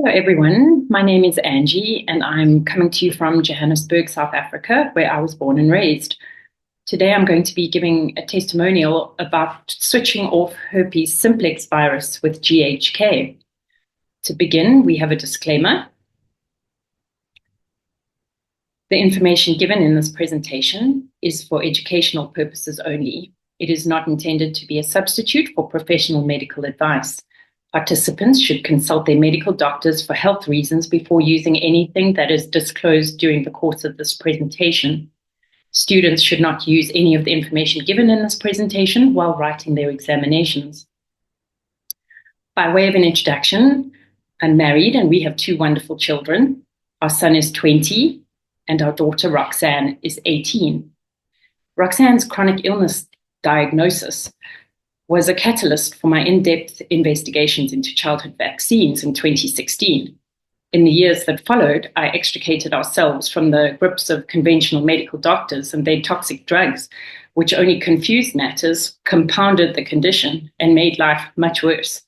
Hello, everyone. My name is Angie, and I'm coming to you from Johannesburg, South Africa, where I was born and raised. Today, I'm going to be giving a testimonial about switching off herpes simplex virus with GHK. To begin, we have a disclaimer. The information given in this presentation is for educational purposes only. It is not intended to be a substitute for professional medical advice. Participants should consult their medical doctors for health reasons before using anything that is disclosed during the course of this presentation. Students should not use any of the information given in this presentation while writing their examinations. By way of an introduction, I'm married and we have two wonderful children. Our son is 20 and our daughter Roxanne is 18. Roxanne's chronic illness diagnosis was a catalyst for my in-depth investigations into childhood vaccines in 2016. In the years that followed, I extricated ourselves from the grips of conventional medical doctors and their toxic drugs, which only confused matters, compounded the condition, and made life much worse.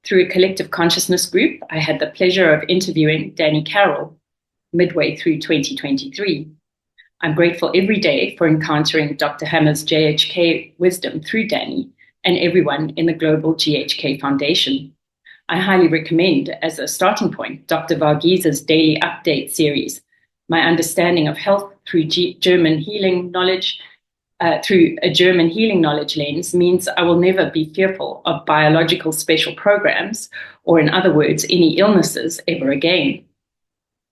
Through a collective consciousness group, I had the pleasure of interviewing Danny Carroll midway through 2023. I'm grateful every day for encountering Dr. Hammer's GHK wisdom through Danny and everyone in the Global GHK Foundation. I highly recommend, as a starting point, Dr. Varghese Daily Update series. My understanding of health through German healing knowledge, through a German healing knowledge lens, means I will never be fearful of biological special programs, or in other words, any illnesses ever again.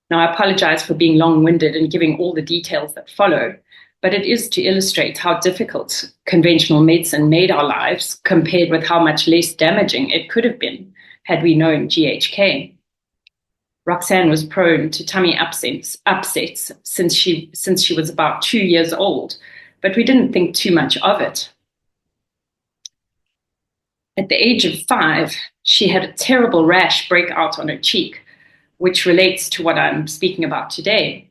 Now, I apologize for being long-winded and giving all the details that follow, but it is to illustrate how difficult conventional medicine made our lives compared with how much less damaging it could have been had we known GHK. Roxanne was prone to tummy upsets since she was about 2 years old, but we didn't think too much of it. At the age of 5, she had a terrible rash break out on her cheek, which relates to what I'm speaking about today.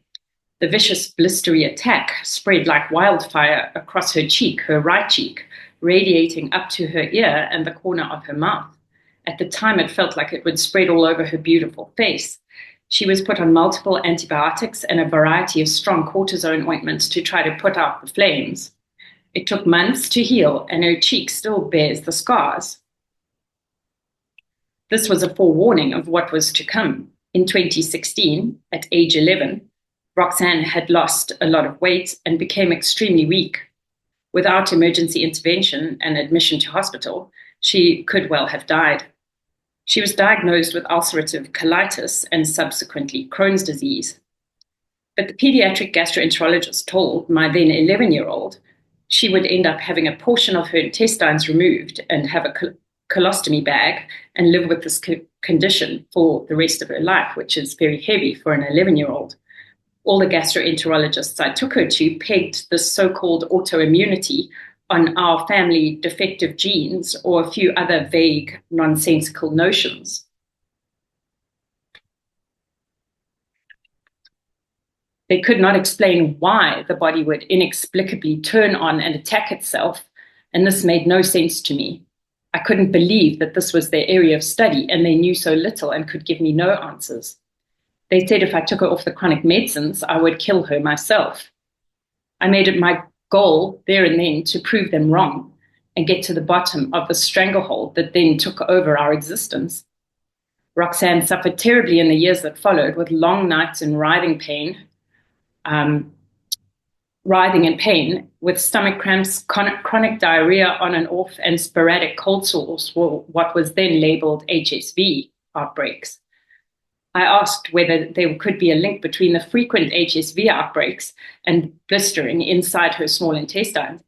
The vicious blistery attack spread like wildfire across her cheek, her right cheek, radiating up to her ear and the corner of her mouth. At the time, it felt like it would spread all over her beautiful face. She was put on multiple antibiotics and a variety of strong cortisone ointments to try to put out the flames. It took months to heal, and her cheek still bears the scars. This was a forewarning of what was to come. In 2016, at age 11, Roxanne had lost a lot of weight and became extremely weak. Without emergency intervention and admission to hospital, she could well have died. She was diagnosed with ulcerative colitis and subsequently Crohn's disease. But the pediatric gastroenterologist told my then 11-year-old she would end up having a portion of her intestines removed and have a colostomy bag and live with this condition for the rest of her life, which is very heavy for an 11-year-old. All the gastroenterologists I took her to pegged this so-called autoimmunity on our family defective genes or a few other vague, nonsensical notions. They could not explain why the body would inexplicably turn on and attack itself, and this made no sense to me. I couldn't believe that this was their area of study and they knew so little and could give me no answers. They said if I took her off the chronic medicines, I would kill her myself. I made it my goal there and then to prove them wrong and get to the bottom of the stranglehold that then took over our existence. Roxanne suffered terribly in the years that followed, with long nights in writhing in pain, with stomach cramps, chronic diarrhea on and off, and sporadic cold sores, or what was then labeled HSV outbreaks. I asked whether there could be a link between the frequent HSV outbreaks and blistering inside her small intestines,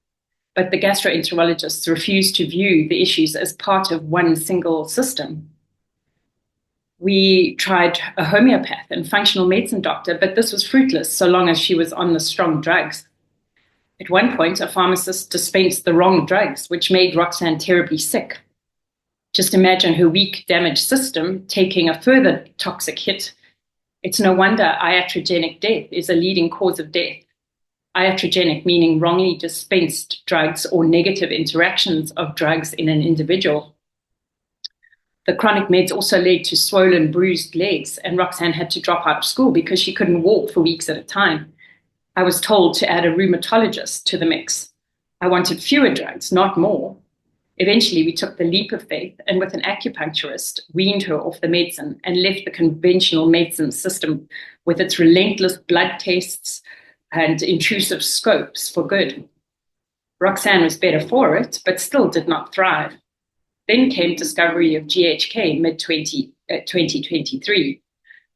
but the gastroenterologists refused to view the issues as part of one single system. We tried a homeopath and functional medicine doctor, but this was fruitless so long as she was on the strong drugs. At one point, a pharmacist dispensed the wrong drugs, which made Roxanne terribly sick. Just imagine her weak, damaged system taking a further toxic hit. It's no wonder iatrogenic death is a leading cause of death. Iatrogenic meaning wrongly dispensed drugs or negative interactions of drugs in an individual. The chronic meds also led to swollen, bruised legs, and Roxanne had to drop out of school because she couldn't walk for weeks at a time. I was told to add a rheumatologist to the mix. I wanted fewer drugs, not more. Eventually, we took the leap of faith and with an acupuncturist, weaned her off the medicine and left the conventional medicine system with its relentless blood tests and intrusive scopes for good. Roxanne was better for it, but still did not thrive. Then came discovery of GHk mid-2023.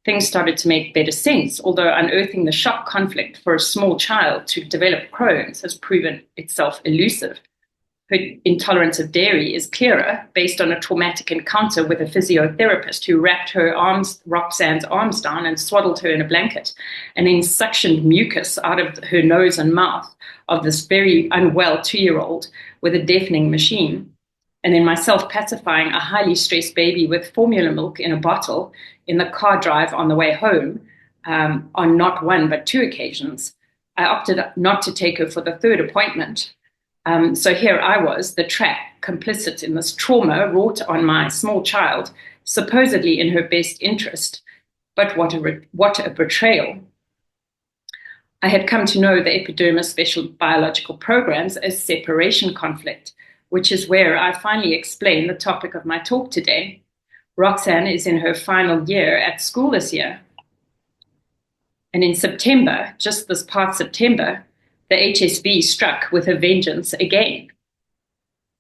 Things started to make better sense, although unearthing the shock conflict for a small child to develop Crohn's has proven itself elusive. Her intolerance of dairy is clearer based on a traumatic encounter with a physiotherapist who wrapped Roxanne's arms down and swaddled her in a blanket and then suctioned mucus out of her nose and mouth of this very unwell 2-year-old with a deafening machine. And then myself pacifying a highly stressed baby with formula milk in a bottle in the car drive on the way home on not one but 2 occasions. I opted not to take her for the 3rd appointment. So here I was, the trap, complicit in this trauma wrought on my small child, supposedly in her best interest. But what a betrayal. I had come to know the epidermis special biological programs as separation conflict, which is where I finally explain the topic of my talk today. Roxanne is in her final year at school this year. And in September, just this past September, the HSV struck with a vengeance again.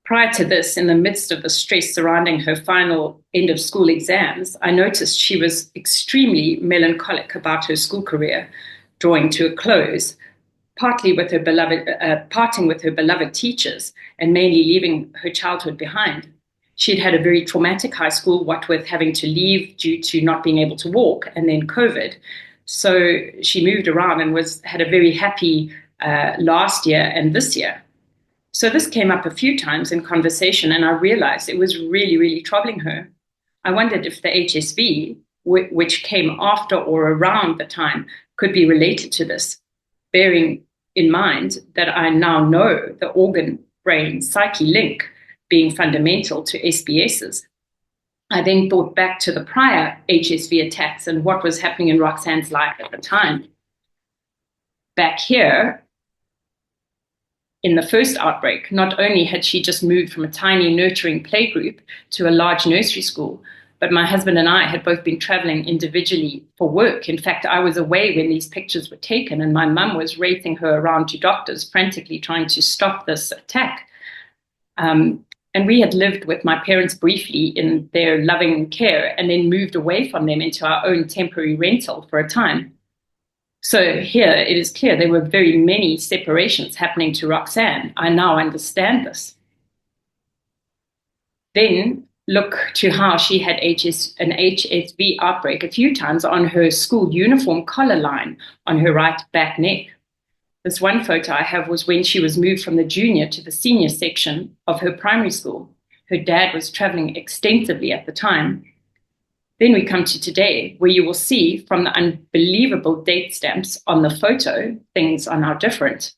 Prior to this, in the midst of the stress surrounding her final end of school exams, I noticed she was extremely melancholic about her school career, drawing to a close, parting with her beloved teachers and mainly leaving her childhood behind. She'd had a very traumatic high school, what with having to leave due to not being able to walk and then COVID. So she moved around and had a very happy last year and this year. So this came up a few times in conversation, and I realized it was really, really troubling her. I wondered if the HSV, which came after or around the time, could be related to this, bearing in mind that I now know the organ-brain-psyche link being fundamental to SBSs. I then thought back to the prior HSV attacks and what was happening in Roxanne's life at the time. Back here, in the first outbreak, not only had she just moved from a tiny nurturing playgroup to a large nursery school, but my husband and I had both been traveling individually for work. In fact, I was away when these pictures were taken, and my mum was racing her around to doctors, frantically trying to stop this attack. And we had lived with my parents briefly in their loving care and then moved away from them into our own temporary rental for a time. So here it is clear there were very many separations happening to Roxanne. I now understand this. Then look to how she had an HSV outbreak a few times on her school uniform collar line on her right back neck. This one photo I have was when she was moved from the junior to the senior section of her primary school. Her dad was traveling extensively at the time. Then we come to today, where you will see from the unbelievable date stamps on the photo, things are now different.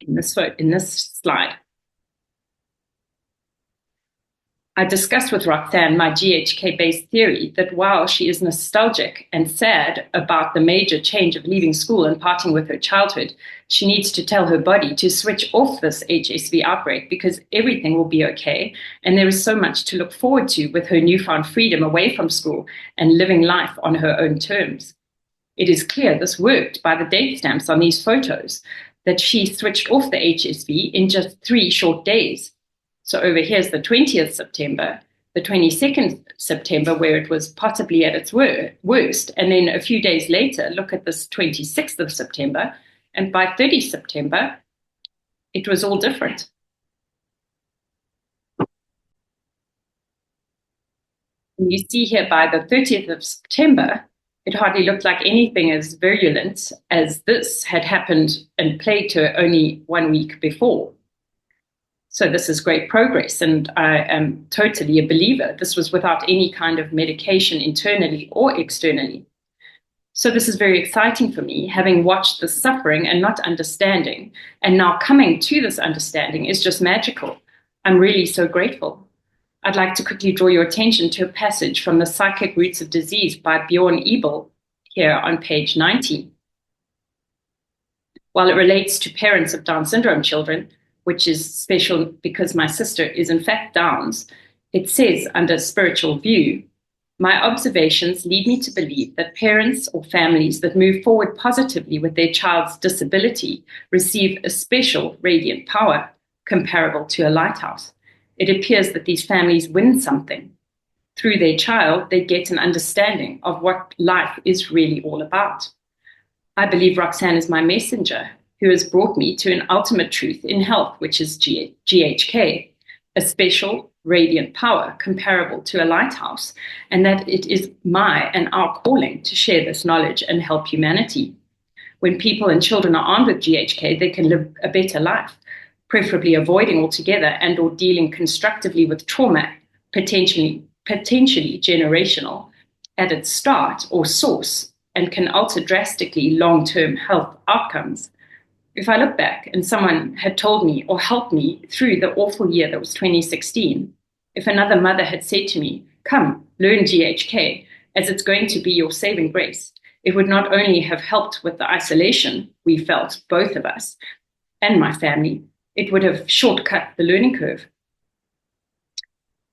In this slide, I discussed with Roxanne my GHK-based theory that while she is nostalgic and sad about the major change of leaving school and parting with her childhood, she needs to tell her body to switch off this HSV outbreak because everything will be okay, and there is so much to look forward to with her newfound freedom away from school and living life on her own terms. It is clear this worked by the date stamps on these photos, that she switched off the HSV in just 3 short days. So over here's the 20th September, the 22nd September, where it was possibly at its worst. And then a few days later, look at this 26th of September. And by 30 September, it was all different. And you see here by the 30th of September, it hardly looked like anything as virulent as this had happened and plagued her only 1 week before. So this is great progress, and I am totally a believer. This was without any kind of medication internally or externally. So this is very exciting for me, having watched the suffering and not understanding, and now coming to this understanding is just magical. I'm really so grateful. I'd like to quickly draw your attention to a passage from The Psychic Roots of Disease by Bjorn Ebel here on page 90. While it relates to parents of Down syndrome children, which is special because my sister is in fact Down's, it says under spiritual view, my observations lead me to believe that parents or families that move forward positively with their child's disability receive a special radiant power comparable to a lighthouse. It appears that these families win something. Through their child, they get an understanding of what life is really all about. I believe Roxanne is my messenger who has brought me to an ultimate truth in health, which is GHK, a special radiant power comparable to a lighthouse, and that it is my and our calling to share this knowledge and help humanity. When people and children are armed with GHK, they can live a better life, preferably avoiding altogether and or dealing constructively with trauma, potentially generational, at its start or source, and can alter drastically long-term health outcomes. If I look back and someone had told me or helped me through the awful year that was 2016, if another mother had said to me, come, learn GHK, as it's going to be your saving grace, it would not only have helped with the isolation we felt, both of us, and my family, it would have shortcut the learning curve.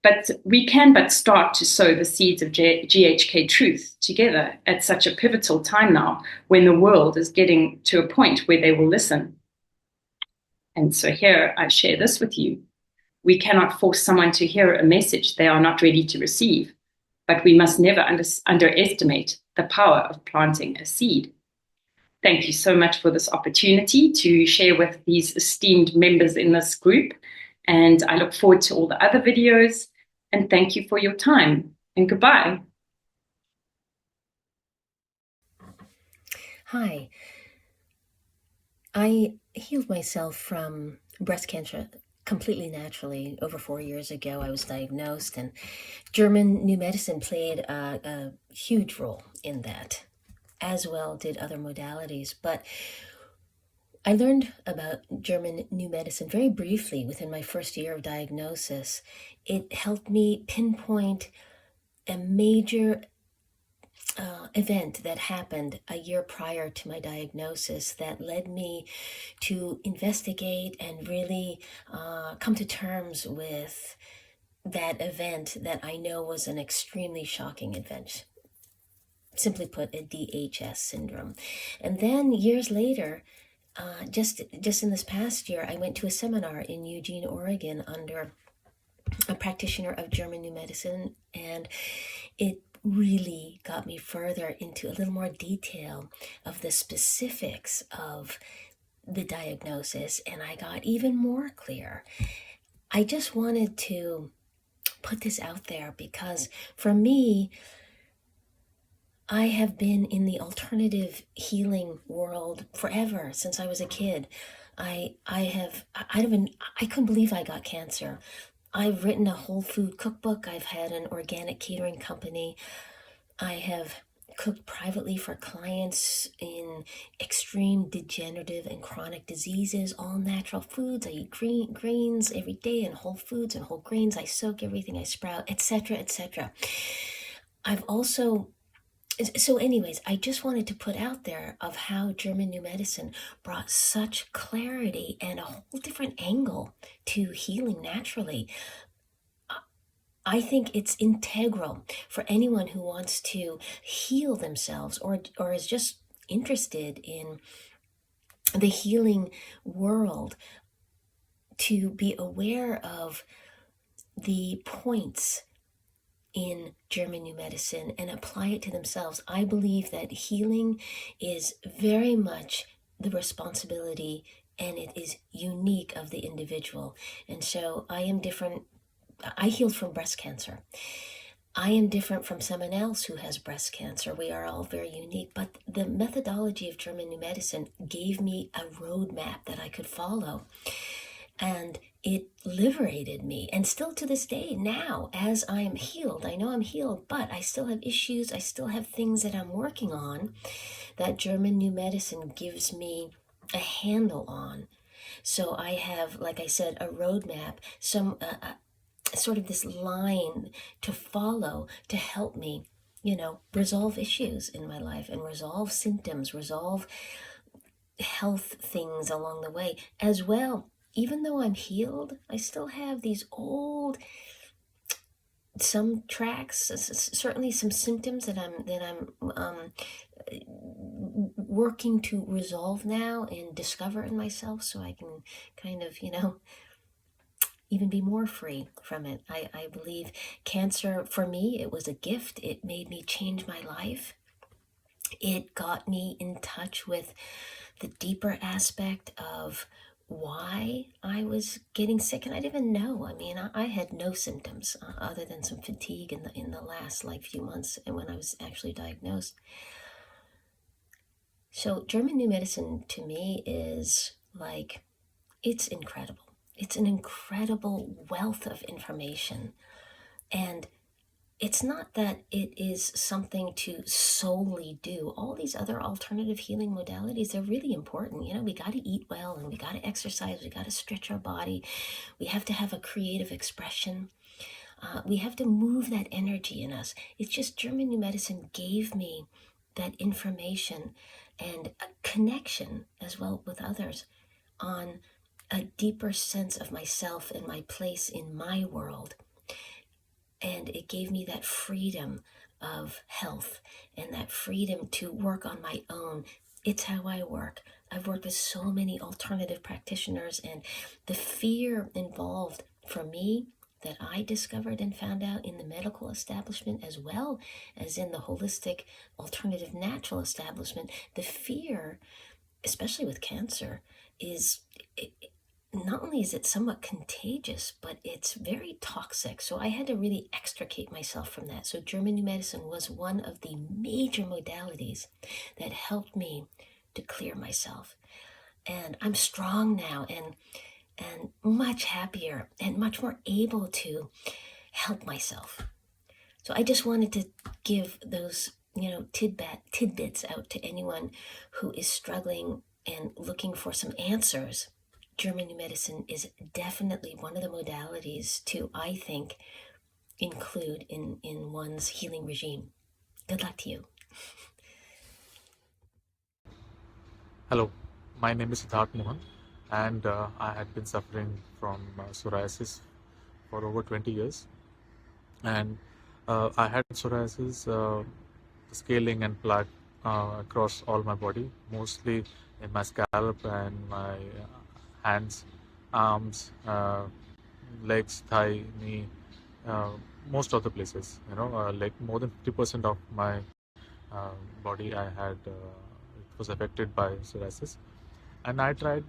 But we can but start to sow the seeds of GHK truth together at such a pivotal time now when the world is getting to a point where they will listen. And so here I share this with you. We cannot force someone to hear a message they are not ready to receive, but we must never underestimate the power of planting a seed. Thank you so much for this opportunity to share with these esteemed members in this group. And I look forward to all the other videos. And thank you for your time. And goodbye. Hi. I healed myself from breast cancer completely naturally. Over 4 years ago, I was diagnosed, and German new medicine played a huge role in that, as well did other modalities. But I learned about German new medicine very briefly within my first year of diagnosis. It helped me pinpoint a major event that happened a year prior to my diagnosis that led me to investigate and really come to terms with that event that I know was an extremely shocking event. Simply put, a DHS syndrome. And then years later, just in this past year, I went to a seminar in Eugene, Oregon under a practitioner of German new medicine, and it really got me further into a little more detail of the specifics of the diagnosis, and I got even more clear. I just wanted to put this out there because for me, I have been in the alternative healing world forever, since I was a kid. I couldn't believe I got cancer. I've written a whole food cookbook. I've had an organic catering company. I have cooked privately for clients in extreme degenerative and chronic diseases, all natural foods. I eat greens every day and whole foods and whole grains. I soak everything I sprout, etc., etc. I've also So anyways, I just wanted to put out there of how German new medicine brought such clarity and a whole different angle to healing naturally. I think it's integral for anyone who wants to heal themselves or is just interested in the healing world to be aware of the points in German new medicine and apply it to themselves. I believe that healing is very much the responsibility and it is unique of the individual. And so I am different. I healed from breast cancer. I am different from someone else who has breast cancer. We are all very unique, but the methodology of German new medicine gave me a roadmap that I could follow. And it liberated me. And still to this day, now, as I am healed, I know I'm healed, but I still have issues. I still have things that I'm working on that German New Medicine gives me a handle on. So I have, like I said, a roadmap, some sort of this line to follow to help me, resolve issues in my life and resolve symptoms, resolve health things along the way as well. Even though I'm healed, I still have these old, some tracks, certainly some symptoms that I'm working to resolve now and discover in myself, so I can kind of, even be more free from it. I believe cancer, for me, it was a gift. It made me change my life. It got me in touch with the deeper aspect of why I was getting sick, and I didn't even know. I mean, I had no symptoms other than some fatigue in the last few months, and when I was actually diagnosed. So German New Medicine to me is it's incredible. It's an incredible wealth of information. And it's not that it is something to solely do. All these other alternative healing modalities, they're really important. We got to eat well, and we got to exercise. We got to stretch our body. We have to have a creative expression. We have to move that energy in us. It's just German New Medicine gave me that information and a connection as well with others on a deeper sense of myself and my place in my world. And it gave me that freedom of health and that freedom to work on my own. It's how I work. I've worked with so many alternative practitioners, and the fear involved for me that I discovered and found out in the medical establishment as well as in the holistic alternative natural establishment, the fear, especially with cancer, is not only is it somewhat contagious, but it's very toxic. So I had to really extricate myself from that. So German New Medicine was one of the major modalities that helped me to clear myself. And I'm strong now and much happier and much more able to help myself. So I just wanted to give those, tidbits out to anyone who is struggling and looking for some answers. German New Medicine is definitely one of the modalities to, I think, include in one's healing regime. Good luck to you. Hello, my name is Siddharth Mohan, and I had been suffering from psoriasis for over 20 years. And I had psoriasis, scaling and plaque across all my body, mostly in my scalp and my hands, arms, legs, thigh, knee, most of the places. Like more than 50% of my body I had it was affected by psoriasis, and I tried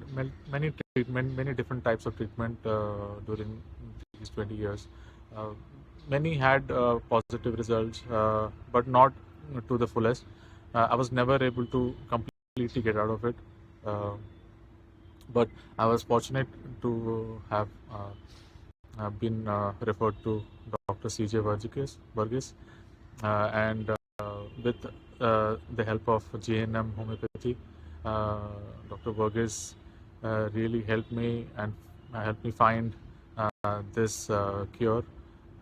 many different types of treatment during these 20 years. Uh, Many had positive results, but not to the fullest. I was never able to completely get out of it, but I was fortunate to have been referred to Dr. CJ Burgess, and with the help of GNM homeopathy, Dr. Burgess really helped me and helped me find this cure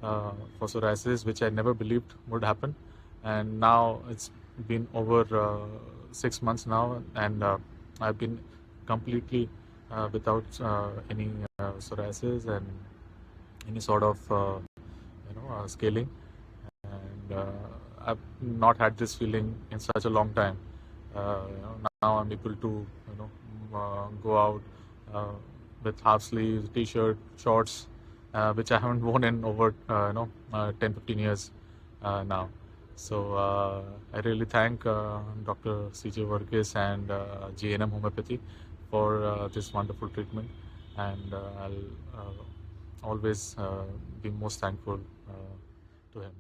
for psoriasis, which I never believed would happen. And now it's been over 6 months now, and I've been completely without any psoriasis and any sort of scaling. And I've not had this feeling in such a long time. Now I'm able to go out with half sleeves, t-shirt, shorts, which I haven't worn in over 10-15 years now. So I really thank Dr. CJ Varghese and GNM Homeopathy for this wonderful treatment, and I'll always be most thankful to him.